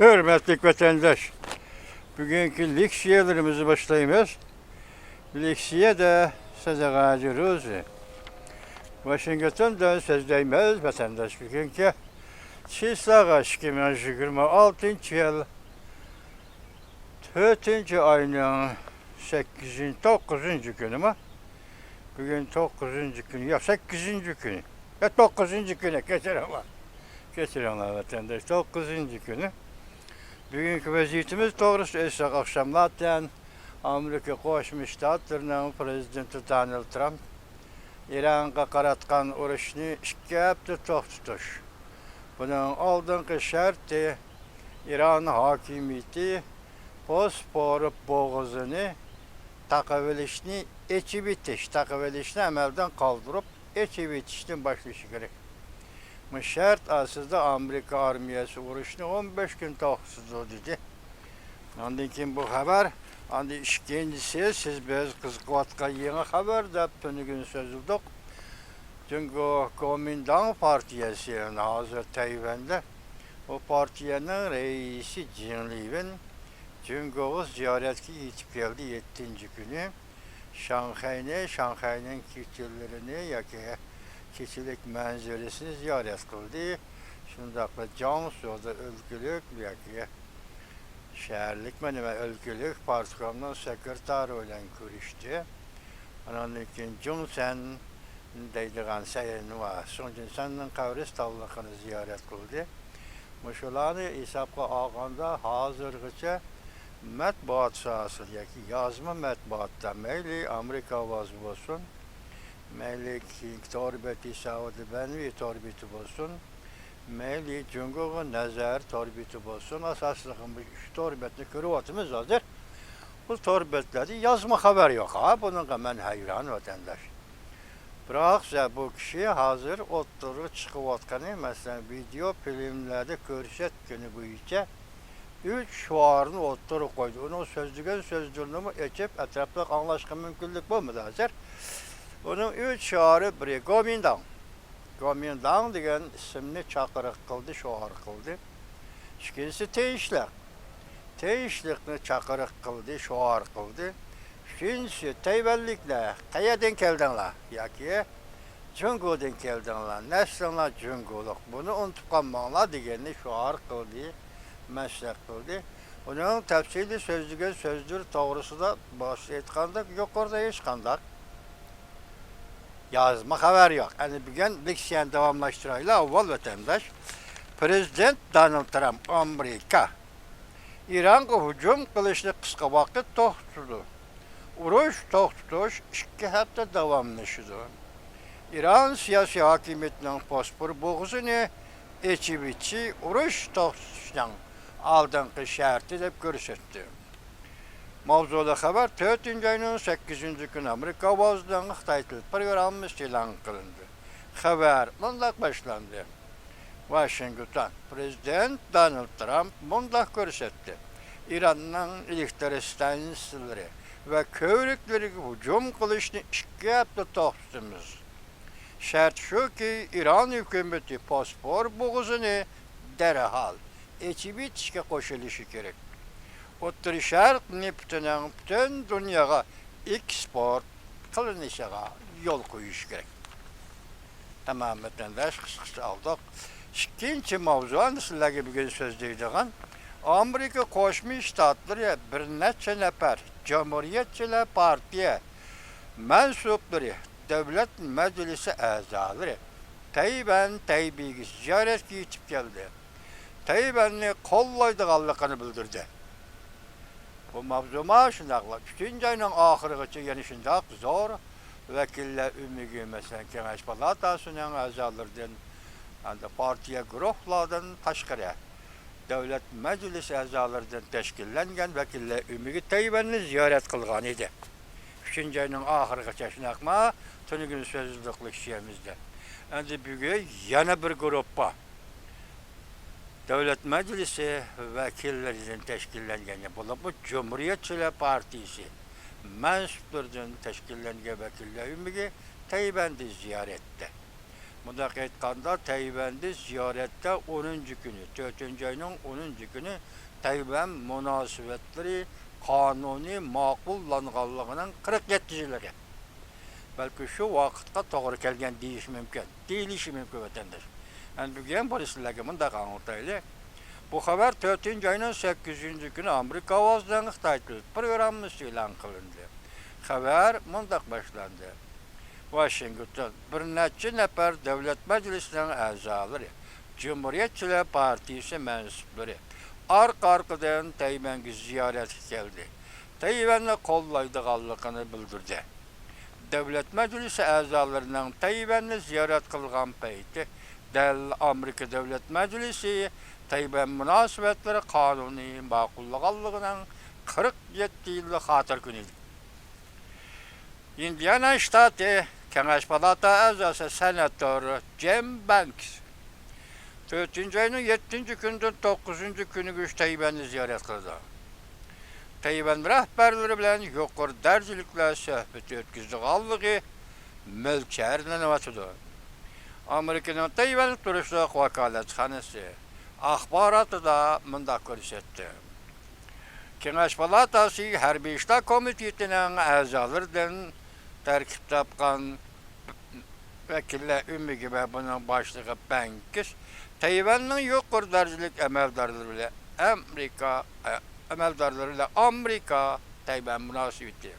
Hürmetli vatandaş, bugünkü leksiyalarımızı başlayımız. Leksiye de size gacırız. Washington'da sözdeyimiz vatandaş bugünkü Çislağa 2026 yıl 4. ayının 8. 9. günü mü? Bugün 9. günü, ya 8. günü. Ya 9. güne geçer ama. Geçer ama vatandaş 9. günü. Bugünkü vaziyetimiz doğrusu esas akşamlardan Amerika Qo'shma Shtatlarining prezidenti Donald Trump İran'a qaratgan urushni 2 hafta to'xtatish. Buning oldingi sharti İran hokimiyati Bosporus bo'g'izini taqib olishni, echib etish, taqib olishni amaldan qoldirib, echib etishdan boshlashi kerak. Bu şart aslında Amerika armiyası urushni 15 gün to'xtatdi dedi. Ondan keyin bu xabar, endi ikkinchisi siz biz qiziqayotgan yangi xabar deb tuni sözüldük. Çünkü Kuomintang partiyasi hozir Tayvanda o partiyanın reisi Jin Liwen Cungo'yu ziyaretki yetib keldi 7. günü. Şanghay'ın kültürlerini yoki kişilik manzarasini ziyaret kıldı. Şundaqla Jiangsu'da ülkülük yoki şehirlik ülkülük partikamdan sekreteri ile görüştü. Ondan keyin Jungsen deydigan sayını var. Sonra Jungsen'nin kabristonluğunu ziyaret kıldı. Muşularını hesapga alganda hazırgıça matbuat sahası yoki yazma matbuatda mayli Amerika ovozi bo'lsin, mayli torbeti Saudi Benvi torbeti bo'lsin, mayli Jungo'ga nazar torbeti bo'lsin, asoslig'i bu 3 torbetni ko'ryapmiz hozir. Bu torbetlarda yazma xabar yo'q. Bunga men hayron vatandaş. Biroq bu kishi hozir o'ttirib chiqayotgani, masalan, video filmlarda ko'rsatgani bo'yicha 3 şuarını o'ttirib qo'ydi. Uni so'zlarini echib atrofda anglashga mumkinlik bo'lmadi hozir. Uning 3 şuari biri Kuomintang. Kuomintang degan ismni chaqiriq qildi, şuar qildi. Ikkinchisi tinchlik. Tinchlikni chaqiriq qildi, şuar qildi. Üçüncüsü Tayvanliklar, qayerdan keldinglar yoki Jungo'dan keldinglar, naslinglar Jungo'liq. Buni unutib qolmanglar deganni şuar qildi, maslahat qildi. Uning tafsili so'zlagan so'zlar to'g'risida bosh aytganda yuqorida hech qanday yazma xabar yo'q. Endi bugun leksiyani davomlashtiraylik. Avval vatandaş, Prezident Donald Trump Amerika İran'a hücum qilishni qisqa vaqtda to'xtatdi. Urush to'xtatish 2 hafta davomlashadi. İran siyosiy hokimiyatining Bosporus bo'g'izini echib etishi urush to'xtatishning oldingi sharti deb ko'rsatdi. Mavzuda xabar 4. ayning 8. kuni Amerika ovozidan Xitoy til programmasi e'lon qilindi. Xabar bunday boshlandi. Washington Prezident Donald Trump bunday ko'rsatdi. İranning elektr stansiyalari ve köylükleriga hücum qilishni 2 hafta to'xtatamiz. Şart shuki, İran hukumati Bosporus bo'g'izini derhal echib etishga qo'shilishi kerak. O'rta Sharq neftining butun dunyoga eksport qilinishiga yo'l qo'yish kerak. Tamam vatandaş, qisqasi oldik. İkinci mavzu sizlarga bugun so'zlaydigan Amerika Qo'shma Shtatlari bir necha nafar Cumhuriyetçiler Partiya mensuplari, Davlat Majlisi a'zolari Tayvanga ziyoratga yetib keldi. Tayvanni qo'llaydiganligini bildirdi. Bu mavzuma shundaqla 3. ayning oxirigacha yana shundaq zo'r vakillar umigi, masalan, Kengash palatasining a'zolaridan, partiya guruhlardan tashqari Davlat Majlisi a'zolaridan tashkillangan vakillar umigi Tayvanni ziyorat qilgan edi. 3. ayning oxirigacha shunaqmi? Tuni so'zliq leksiyamizda. Endi bugun yana bir guruhga Davlat Majlisi vakillaridan tashkillangan bu Cumhuriyetçiler Partisi mensuplaridan tashkillangan vakillar umigi Tayvanni ziyoratda. Mundaq aytqanda Tayvan'da ziyarette 10. günü, 4. ayının 10. günü Tayvan münasibetleri kanuni maqullanğanlığının 47 yıllığı. Belki şu vakitte doğru kelgen deyiş mümkün. Deyilişi mümkün vatandaş. Yani bugün polislerge mundaq anlataylı. Bu haber 4. ayının 8. günü Amerika Ovazdan Xitay programımız ilan kılındı. Haber mundaq başlandı. Washington bir neçe nefer devlet meclisinin azaları, Cumhuriyetçiler Partisi mensupları arka-arkadan Tayvan'a ziyaret geldi. Tayvan'ı kollaydıqanlığını bildirdi. Devlet Meclisi azalarının Tayvan'ı ziyaret kılgan peyti, Amerika Devlet Meclisi Tayvan münasibetleri kanuni maqullığanlığının 47 yıllık hatır günüydü. Indiana Ştatı Kengaş Palata azası senatörü Jim Banks 4. ayının 7. günden 9. günü güç Tayvan'ı ziyaret kıldı. Tayvan rəhbərləri bilen yuqur dərciliklə söhbət ötküzdüqallığı mülkərlə növatıdır. Amerikanın Tayvan turistlik vakalətxanası axbaratı da mındaq göstərdi. Kengaş Palatası Hərbi İşlər Komitetinin əzalarından tərkib tapqan vəkillər ümumi gibi bunun başlığı Banks, Tayvan'ın yuqur dərcilik əməldarları ilə Amerika Tayvan münasibeti.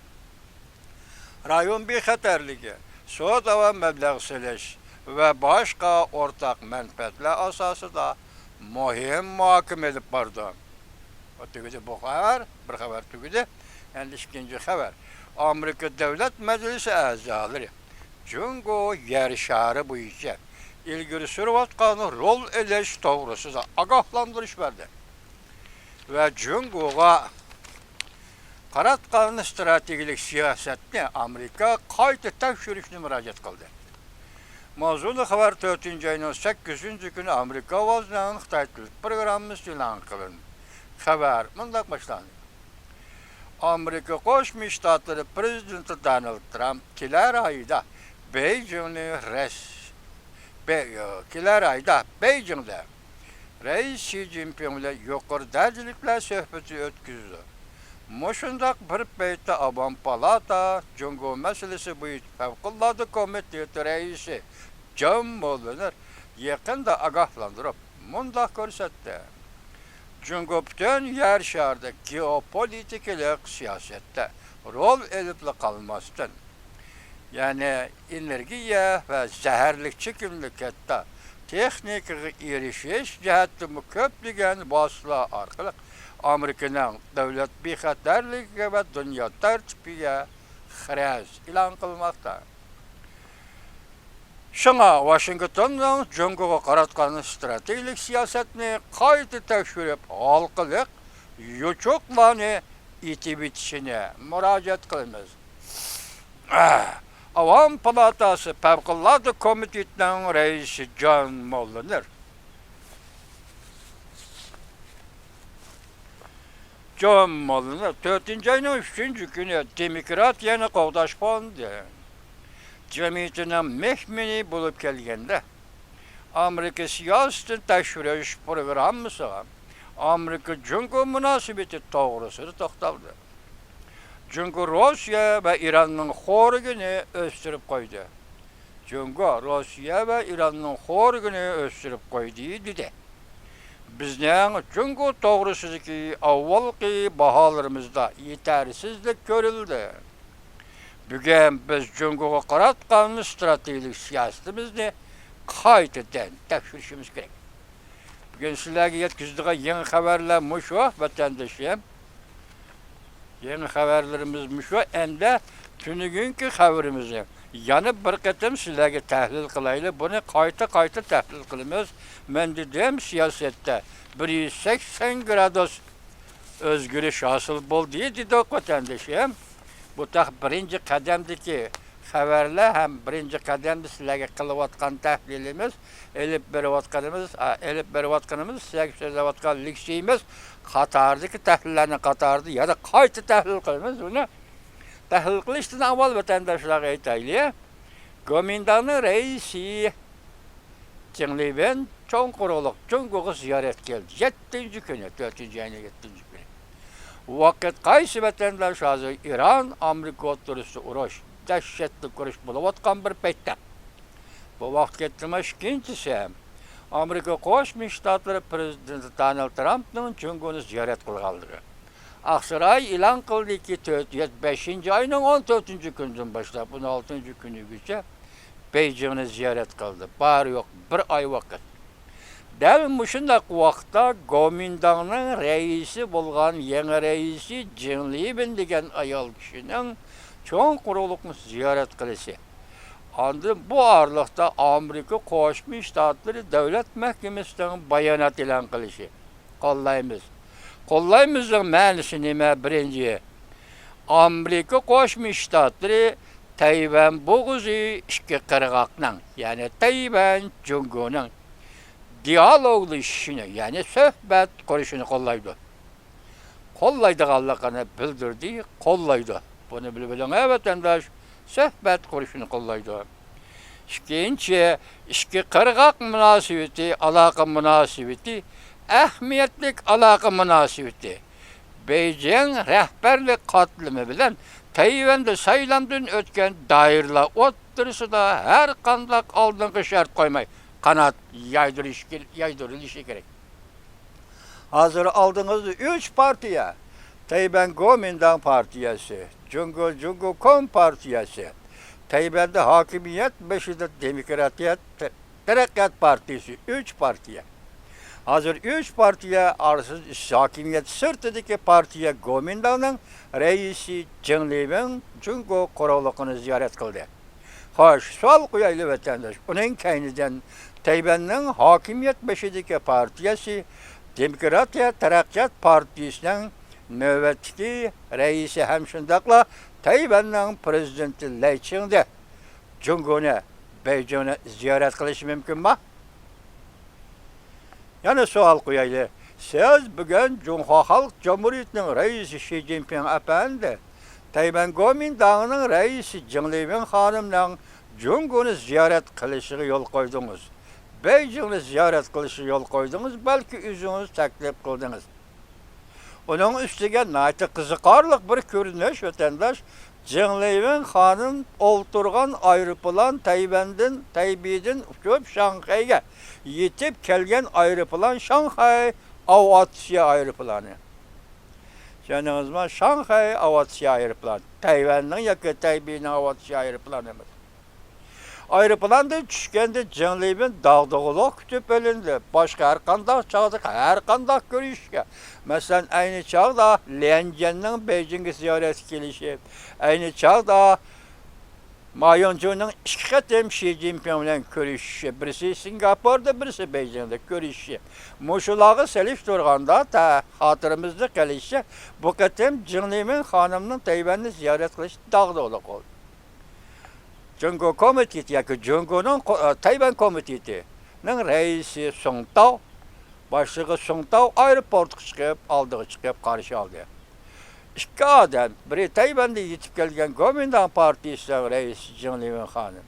Rayon bir xəterligi, soda ve məbləğ söyleş ve başka ortak mənfəətlər asası da mühim muhakeme edip bardı. O tügüdü bu haber, bir haber tügüdü, yani ikinci haber. Amerika Devlet Meclisi azaları, Cungo yer şarı bu işe ilgili sürvatkanı rol eleş doğrusu da agahlandırış verdi. Ve Cungo'ya qaratqan stratejilik siyasetini Amerika qayta tekşürüşünü müracaat kıldı. Mavzulu haber 4. ayının 8. günü Amerika Ovazdan Xitay programımız ilan kılındı. Haber mundaq başlandı. Amerika Qoşmuş Ştatları Prezidenti Donald Trump kiler ayda Beijing'de Reis Xi Jinping ile yuqur dərciliklə söhbəti ötküzdü. Moşundaq bir beytdə Avam Palata, Cungo meselesi bu Fevqullatı Komiteti reisi John Mulliner yakında agahlandırıp mundaq görsətdi. Cungo bütün yer şarda geopolitikалық siyasette rol edip kalmasın. Yani enerjiye ve zehirlik çekimlikette texnik erişiş cihetimi köplügen basıla arkalık Amerika'nın devlet bixaterliği ve dünya tertibiye xirez ilan kılmakta. Şuna Washington'dan Cungo'ya qaratqan stratejik siyasetini qayta tekşürüp halkılık yuçuklarını itip bitişine müracaat kılınız. Avam Palatası Fevqullatı Komitetinin reisi John Mulliner. John Mulliner 4. ayının 3. günü Demokratiyani qovdaş fondu. Cemiyetinin mehmini bulup gelgende Amerika siyasetin teşhiriş programısı Amerika Cungo münasibeti doğrusu toxtaldı. Cungo Rusya ve İran'ın xorugunu östürüp koydu. Cungo Rusya ve İran'ın xorugunu östürüp koydu dedi. Bizden Cungo doğrusu ki avvalki bahalarımızda yetersizlik görüldü. Bugün biz Cungo'ya qaratqan stratejik siyasetimizni qaytadan tekşirişimiz gerek. Bugün sizlerge yetkizdiği yeni haberler muşu vatandaşım. Yeni haberlerimiz muşu hem de tünügünkü haberimizi. Yani bir kıtım sizlerge tahlil kılaylı. Bunu qayta tahlil kılımız. Ben dedim siyasette 180 gradus özgürlüş hasıl bol diye dedik vatandaşım. Bu da birinci kademdeki haberler hem birinci kademde sizlerge kılıvatkan tahlilimiz, elip berivatkanımız, sizlerge söylevatkan liksiyimiz, Katar'daki tahlillerini Katar'da ya da qayta tahlil kılımız bunu. Tahlil kılıştığında avval vatandaşlara aytaylı. Gomindanı reisi Çinliben çoğun kuruluk Cungo'ya ziyaret geldi. 7. günü, 4. ayının 7. günü. Vakit kaysi vatandaş hazır İran, Amerika oturusu uğraş, dehşetli kuruş buluvatkan bir peytte. Bu vakt getirmiş ikincisi, Amerika Koşmuş Ştatları Prezidenti Donald Trump'ın Cungo'nu ziyaret kılgaldığı. Aksaray ilan kıldı ki 5. ayının 14. günden başlayıp 16. günü güce Beijing'i ziyaret kıldı. Bari yok bir ay vakit. Däl muşundak wagtda Gomindağ'ın reisi bolgan yeni reisi Jinliben degen ayal kişinin çoğun kurulukny ziyaret kılışı. Andı bu arlıkta Amerika Koşmuş Ştatları Devlet Mahkemesi'nin bayanat ilan kılışı. Kollayımız. Kollayımızın mänisi nime birinci? Amerika Koşmuş Ştatları Tayvan boğuzu iki kırgaknan, yani Tayvan Cungo'nun diyaloglu işini, yani söhbet kuruşunu kollaydı. Kollaydıqallığını bildirdi, kollaydı. Bunu bilin, evet vatandaş, söhbet kuruşunu kollaydı. İkinci, iki kırgak münasibeti, alaka münasibeti, ehmiyetlik alaka münasibeti. Beijing rehberlik katlımı bilen Tayvan'da saylandın ötken dairla oturысы da her kandak aldığın şart koymay. Kanat yaydırılışı gerek. Hazır aldığınız 3 partiye, Tayvan Kuomintang Partiyası, Jungo Kom Partiyası, Tayvan'da hakimiyet, 5'i de Demokratiyet, Terakkat Partisi, 3 partiye. Hazır 3 partiye arsız hakimiyet sırtıdaki partiye Kuomintang'ın reisi Jinliben Jungo kurulukunu ziyaret kıldı. Hoş, sual koyaylı vatandaş. Onun kayninden Tayvan'ın hakimiyet beşideki partiyası Demokratiya Terakkat Partisi'nin nöbetki reisi hemşindakla Tayvan'ın prezidenti Lai Ching-de Jungo'nu, Beijing'i ziyaret kılışı mümkün mü? Yani sual koyaylı. Siz bugün Cumhur Halk Cumhuriyeti'nin reisi Xi Jinping efendi, Tayvan Kuomintang'ın reisi Jinliben hanımla Jungo'nu ziyaret kılışına yol koydunuz. Beijing'i ziyaret kılışına yol koydunuz, belki üzünüz teklif kıldınız. Onun üstüge naytı kızıkarlık bir görünüş vatandaş, Jinliben hanım olturgan ayrıpılan Taybiden köp Şanghay'a yetip kelgen ayrıpılan Şanghay Aviasiya ayrıpılanı. Canınızma Şanghay Aviasiya ayrıpılanı. Tayvan'ın yakı Taybiden Aviasiya ayrıpılanımız. Ayrıpılanda düşkende Jinliben dağdığılık kütüp ölündü. Başka her kandak çağdık, her kandak görüşke. Mesela aynı çağda Lianjian'ın Beijing'e ziyaret gelişi, aynı çağda Ma Ying-jeou'nun iki katem Xi Jinping'le görüşü. Birisi Singapur'da, birisi Beijing'de görüşü. Muşulağı selif durganda ta hatırımızda gelişi, bu katem Jinliben hanımının Tayvan'ı ziyaret kılışı dağdığılık oldu. Jungo Komiteti, yani Jungo'nun Tayvan Komiteti'nin reisi Song Tao, başlığı Song Tao aeroportu çıkıp karşı aldı. İki adam, biri Tayvan'da yetip gelgen Kuomintang Partisi'nin reisi Jinliben hanım.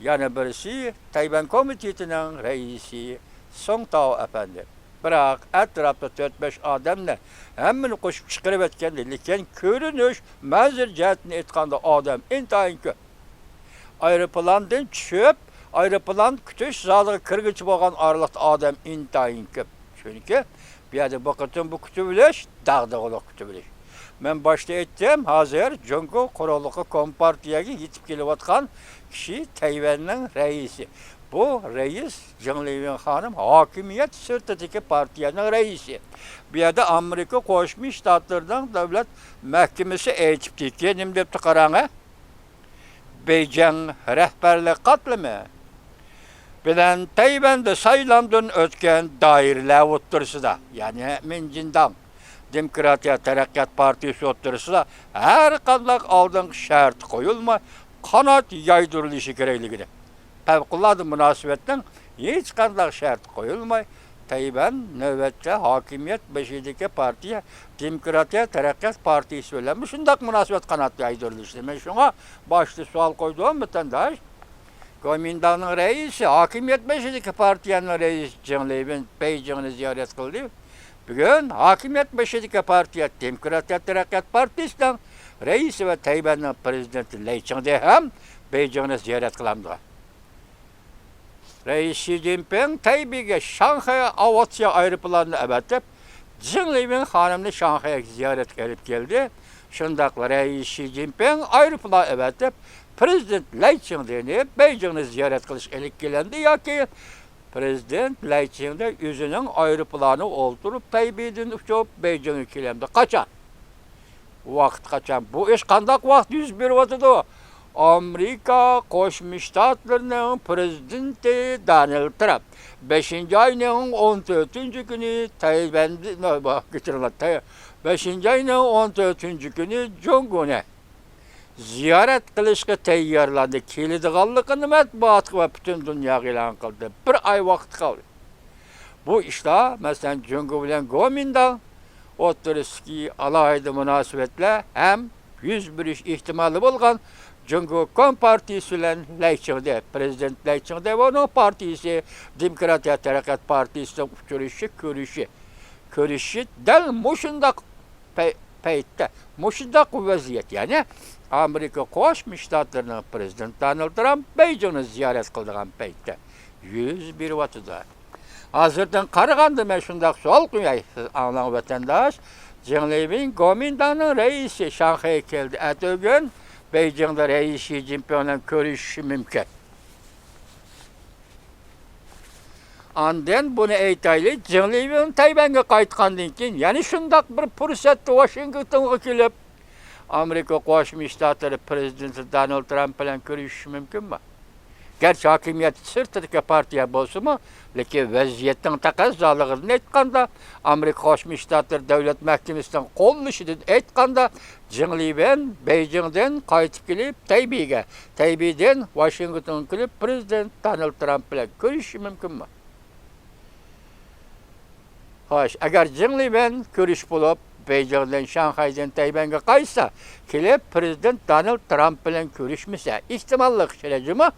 Yani birisi Tayvan Komiteti'nin reisi Song Tao efendi. Bırak etrafta 4-5 adamla hemmini koşup çıkarıp etkendi. Lekin görünüş, manzir cihetini etkanda adam intayın köp. Aeroplandan çöp, aeroplan kütüş zalığı kırgıç boğan arlıqda adam intayın köp. Çünkü bir yerde bakıtın bu kütübüleş, dağdağılık kütübüleş. Ben başta ettim, hazır Jungo kuruluğu Kompartiyaga yetip kelivatkan kişi Tayvan'ın reisi. Bu reis Jinliben hanım hakimiyet sırtıdaki partiyanın reisi. Bir yerde Amerika Koşmuş Ştatları'nın devlet mahkemesi eğitipti. Kendim depti karanı. Beijing rehberlik katlımı bilen Tayvan'da saylandın ötken dairler oturысы da, yani Minjindang Demokratiya Terakkat Partisi oturысы da her kandak aldığın şart koyulma, kanat yaydırılışı gerekliğine. Fevkalade münasebetten hiç kandak şart koyulmay, Tayvan nöbette hakimiyet beşideki partiye Demokratiya Terakkat Partisi söylenmiş. Şundak münasebet kanat yaydırılışı. Ben şuna başlı sual koyduğum vatandaş. Gomindanın reisi, hakimiyet beşideki partiyanın reisi Jinglibin Beijing'ini ziyaret kıldı. Bugün hakimiyet beşideki partiya Demokrat Teraqqiyat Partisi'nin reisi ve Tayvan'ın prezidenti Lei Ching-te hem Beijing'ini ziyaret kılamdı. Reis Xi Jinping Taybey'e Şanghay'a aviasiya aeroplanını evetip, Jinglibin hanımını Şanghay'a ziyaret edip geldi. Şundakla Reis Xi Jinping aeroplanı evetip, Prezident Lei Ching-te'ni Beijing'ni ziyaret kılış elik gelendi ya ki Prezident Lei Ching-te yüzünün aeroplanı oldurup Taybey'den uçup Beijing'e kelemdi. Kaçan? Vakt kaçan. Bu iş kandak vakt 101 vatıdı. Amerika Koşmuş Ştatlarının prezidenti Donald Trump 5. ayının 14. günü Tayvan'da 5. ayının 14. günü Jong'une ziyaret kılışka tayyorlandı. Keladiganligini matbuot ve bütün dünya ilan kıldı. Bir ay vakt kaldı. Bu işte mesela Jong'u bilen Gomindan o'tirishki alohida munosabatlar hem yüz birish ehtimoli bo'lgan Jungkook partiyasi bilan Lei Ching-te, prezident Lei Ching-te ve onun partisi Demokrat Teraqqiyat Partisi'nin ko'rishi dal mushundaq paytda, mushundaq vaziyat, yani Amerika Qo'shma Shtatlarning prezidenti Donald Trump Beijingni ziyorat qilgan paytda 101 vatida. Hazırdan qaraganda men shundaq savol qo'yay, anglan vatandosh, Jinglibin Gomindanın reisi Şanghay'a keldi. Ertesi Beijing'de reis Xi Jinping'le görüşüşü mümkün. Ondan bunu aytaylik, Jinglibin Tayvan'a qaytgandan keyin, yani shundaq bir fursatda Washingtonga kelib, Amerika Qo'shma Shtatlari prezidenti Donald Trump bilan görüşüşü mümkünmü? Gerçi hakimiyet sırtındaki partiya bo'lsa-mu, lekin vaziyatning taqozoligini aytganda, Amerika Qo'shma Shtatlar davlat mahkamasidan qo'llanishini aytganda, Jinglibin Beijingdan qaytib kelib Taybeyga, Taybeydan Washingtonga kelib prezident Donald Trump bilan ko'rishishi mumkinmi? Xo'sh, agar Jinglibin ko'rish bo'lib, Beijingdan Shanghaydan Tayvanga qaytsa, kelib prezident Donald Trump bilan ko'rishmasa, ehtimollik kelajimi?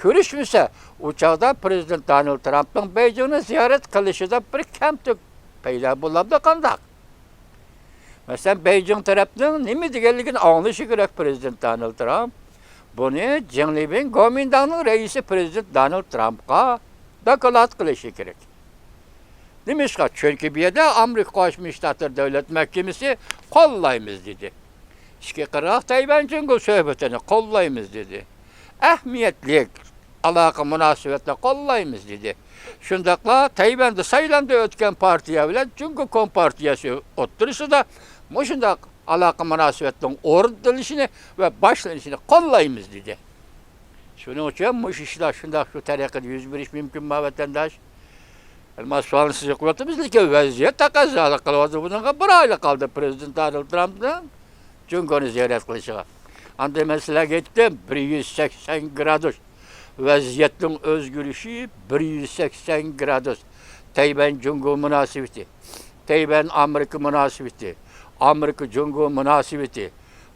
Ko'rishmasa, u chaqda prezident Donald Trumpning Beijingni ziyorat qilishida bir kamtuk paydo bo'ladi qandaq. Masalan, Beijing tarafning nima deganligini anglishi kerak prezident Donald Trump. Buni Jinglibin Gomindanning reisi prezident Donald Trumpga vakolat qilishi kerak. Nimishqa? Chunki bu yerda Amerika Qo'shma Shtatlar davlat mahkamasi qo'llaymiz dedi. Ishga qirg'oq Tayvan Jungo suhbatini qo'llaymiz dedi. Ahmiyetli aloqa munosabatlar qo'llaymiz dedi. Shundaqla Tayvanda saylanib o'tgan partiya bilan Jungo partiyasi o'tirishida mushundaq aloqa munosabatning o'rnatilishini va boshlanishini qo'llaymiz dedi. Shuning uchun mush ishlar shundaq shu tariqada yuz berish mumkinmi vatandosh? Mas'ulni siz qo'yatimiz, lekin vaziyat taqozo qilyapti. Bunga bir oylik qoldi prezident Donald Trumpning Jungoni ziyorat qilishiga. Anda men sizlarga aytdim, 180 gradus. Vaziyatning o'zgarishi 180 gradus. Tayvan Jungo munosabati, Tayvan Amerika munosabati, Amerika Jungo munosabati,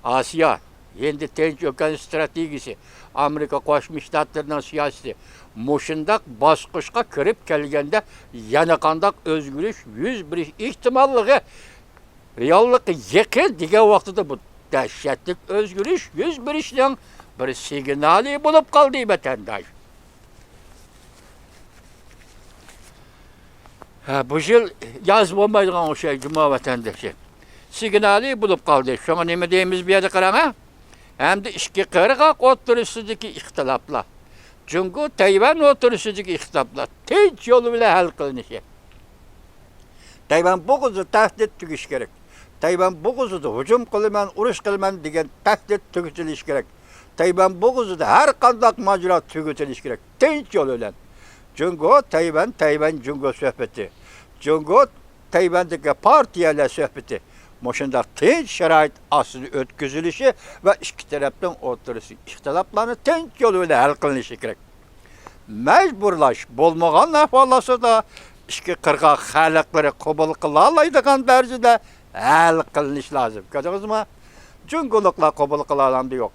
Osiyo endi tinch okean strategiyasi, Amerika Qo'shma Shtatlarining siyosati mushundaq bosqichga kirib kelganda yana qandaq o'zgarish yuz berish ehtimolligi reallikka yaqin degan vaqtida bu dahshatli o'zgarish yuz berishning bir signali bo'lib qoldi vatandosh. Bu yil yoz bo'lmaydigan o'sha juma vatandoshi. Signali bo'lib qoldi. Shunga nima deymiz bu yerda qarang ha? Hamda ishga qirg'oq o'tirisidagi ixtiloflar, Jungo Tayvan o'tirisidagi ixtiloflar tinch yo'l bilan hal qilinishi. Tayvan bo'g'izda tahdid tugish kerak. Tayvan bo'g'izida hujum qilaman, urush qilaman degan tahdid tugitilishi kerak. Tayvan bo'g'izida har qanday majro tugitilishi kerak. Tinch yo'l bilan. Jungo Tayvan Jungo suhbati. Jungo Tayvandagi partiyalar suhbati. Moşundaq tinch sharoit ostida o'tkazilishi va ikki tarafdan o'tirishi ixtiloflarni tinch yo'l bilan hal qilinishi kerak. Majburlash bo'lmagan ahvollarda ishga qirg'oq xalqlari qabul qila oladigan darajada hal qilinish lozim. Ko'rdingizmi? Jungoliklar qabul qila oladi yo'q.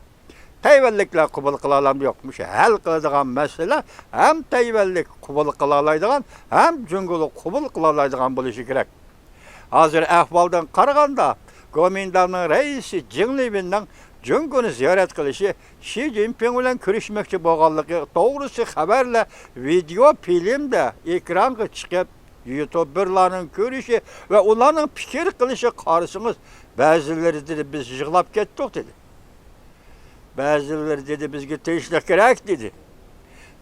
Tayvanliklar qabul qila olamdi yo'qmi? Hal qiladigan masala ham Tayvanlik qabul qila oladigan, ham Jungolik qabul qila oladigan bo'lishi kerak. Hozir ahvoldan qaraganda Kuomintangning raisi Jin Liminning Jungoni ziyorat qilishi Xi Jinping bilan ko'rishmoqchi bo'lganligi to'g'risi xabarlar video filmda ekranga chiqib YouTuberlarning ko'rishi va ularning fikr qilishi qarasangiz ba'zilari dedi biz yig'lab ketdik dedi. Ba'zilari dedi bizga tinchlik kerak dedi.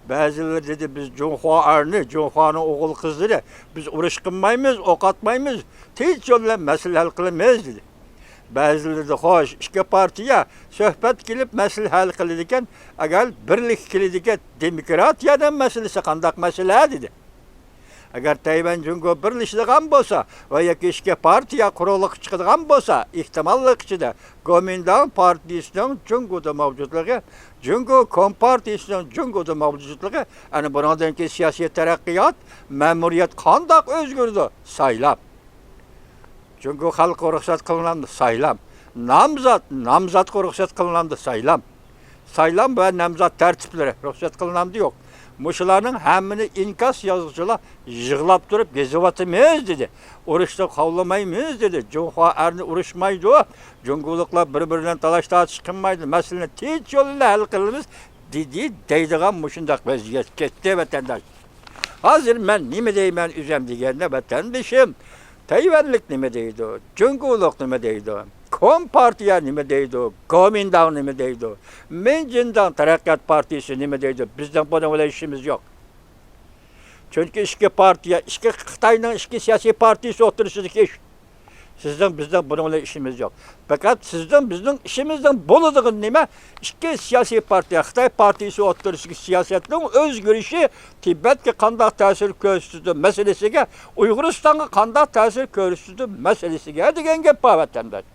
Ba'zilari dedi biz Junxoning o'g'il qizlari biz urush qilmaymiz, o'q atmaymiz, tinch yo'l bilan masala hal qilamiz dedi. Ba'zilari de xo'sh, ikki partiya suhbat qilib masala hal qiladi ekan, agar birlik qiladigan demokratiyadan masalasi qandaq masala dedi. Agar Tayvan Jungo birlashadigan bo'lsa va yoki ikki partiya quruqlik chiqadigan bo'lsa, ehtimollik ichida Kuomintang partiyasining Jungoda mavjudligi, Jungo Kompartiyasining Jungoda mavjudligi, ana bundan keyin siyosiy taraqqiyot, ma'muriyat qandoq o'zgardi? Saylab. Jungo xalqqa ruxsat qilinadi, saylam. Namzatga ruxsat qilinadi, saylam. Saylam va namzat tartiblari ruxsat qilinadi yo'q. Muşularning hammini inkas yozuvchilar yig'lab turib gezyapmiz dedi. Urushni qavlamaymiz dedi. Junxo arni urushmaydi. Jungoliklar bir-biridan talash-tortish qilmaydi. Masalani tinch yo'l bilan hal qilamiz deydigan mushundaq vaziyat ketdi vatandosh. Hozir men nima deyman o'zim deganda vatandoshim Tayvanlik nima deydi? Jungolik nima deydi? Kompartiya nima deydi? Kuomintang nima deydi? Minjindang Taraqqiyot partiyasi nima deydi? Bizdan bundan bilan ishimiz yo'q. Chunki ikki partiya, ikki Xitoyning ikki siyosiy partiyasi o'tirishidagi ish. Sizdan bizdan bundan bilan ishimiz yo'q. Faqat sizdan bizning ishimizdan bo'ladigan nima? Ikki siyosiy partiya, Xitoy partiyasi o'tirishidagi siyosatning o'zgarishi Tibetga qanday ta'sir ko'rsatdi masalasiga, Uyg'uristonga qanday ta'sir ko'rsatdi masalasiga degan gap bor vatandosh.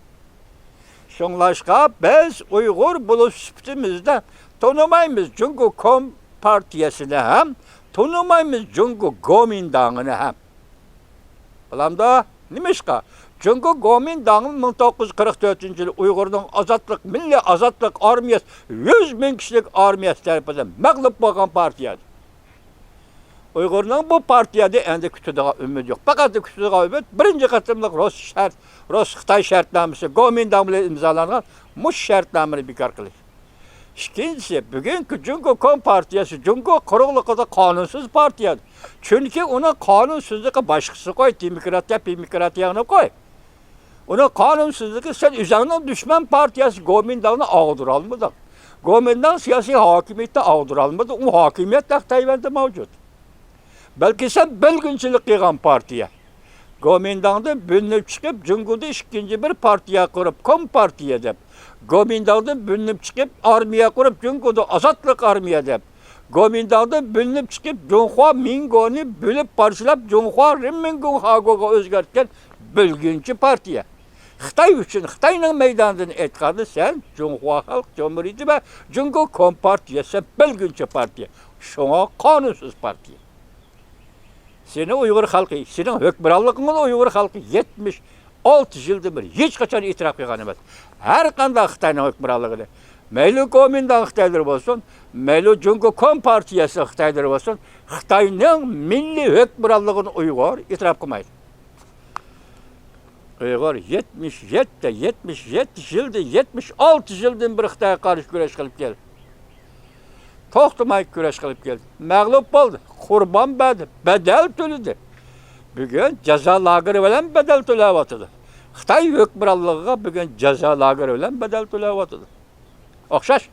Şunlaşqa biz Uyghur buluş sifatimizde tanımayımız Jungo Kompartiyasını hem, tanımayımız Jungo Kuomintang'ını hem. Bulamda nimişqa? Jungo Kuomintang'ın 1944 yılı Uygur'un milli azatlık armiyası, 100 bin kişilik armiyası tarafından mağlup bo'lgan partiyadır. Uygur'un bu partiyada endi kutadigan ümid yo'q. Faqat kutadigan ümid birinchi qatimliq Rus-Xitoy shartnomasi Kuomintang bilan imzolangan mush shartnomani bekor qilish. Ikkinchisi, bugungi Jungo Kompartiyasi Jungo quruqligida qonunsiz partiyadir. Chunki uni qonunsizligi boshqasi qo'y, demokratiyani qo'y. Uni qonunsizligi sen o'zingning dushman partiyasi Kuomintangni og'dira olmading. Kuomintang siyosiy hokimiyatda og'dira olmadi. U hokimiyat Tayvanda mavjud. Belki sen bölgünçilik qilgan partiya. Kuomintangdan bölünüp chiqib, Jungoda ikkinchi bir partiya qurib, Kompartiya deb. Kuomintangdan bölünüp chiqib, armiya qurib, Jungoda azatlik armiya deb. Kuomintangdan bölünüp chiqib, Junxo Mingoni bölüp parchalab, Junxo Renmingunxoga o'zgartgan bölgünçi partiya. Xitoy uchun Xitoyning maydonidan aytganda sen Junxo Xalq Jumhuriyati va Jungo Kompartiyasi bölgünçi partiya. Şuna qonunsiz partiya. Senin Uyghur halkı, senin hükümranlığının Uyghur halkı 76 yıldır bir hiç kaçan itiraf qilgan emas. Her qanday Xitoyning hükümranlığını, meyli Kuomintang Xitoylar bo'lsin, meyli Jungo Kompartiyasi Xitoylar bo'lsin, Xitoyning milliy hükümranlığını Uyghur itiraf qilmaydi. Uyghur 77 yıldır, 76 yıldan bir Xitoyga qarshi kurash qilib keldi. To'xtamay kurash qilib keldi. Mag'lub bo'ldi, qurbon bo'ldi, bedel to'ladi. Bugun jazo lageri bilan bedel to'layapti. Xitoy hukmronligiga bugun jazo lageri bilan bedel to'layapti. O'xshash,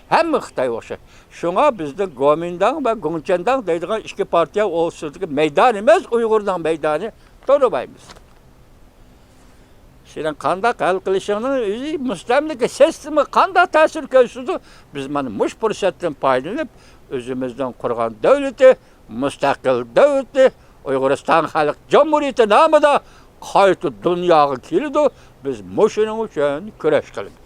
hamma Xitoy o'xshash. Shunga bizning Kuomintang va Gongchendang deydigan ikki partiya o'rtasidagi maydon emas, Uyg'urning maydoni to'lamaymiz. Senin qanday hal qilishingning o'zi mustamlika sistemi qanday ta'sir ko'rsatdi? Biz mana mush fursatdan foydalanib, o'zimizdan qurgan davlati, mustaqil davlati, Uyg'uriston Xalq Jumhuriyati nomida qayta dunyoga keldi. Biz mushuning uchun kurash qildik.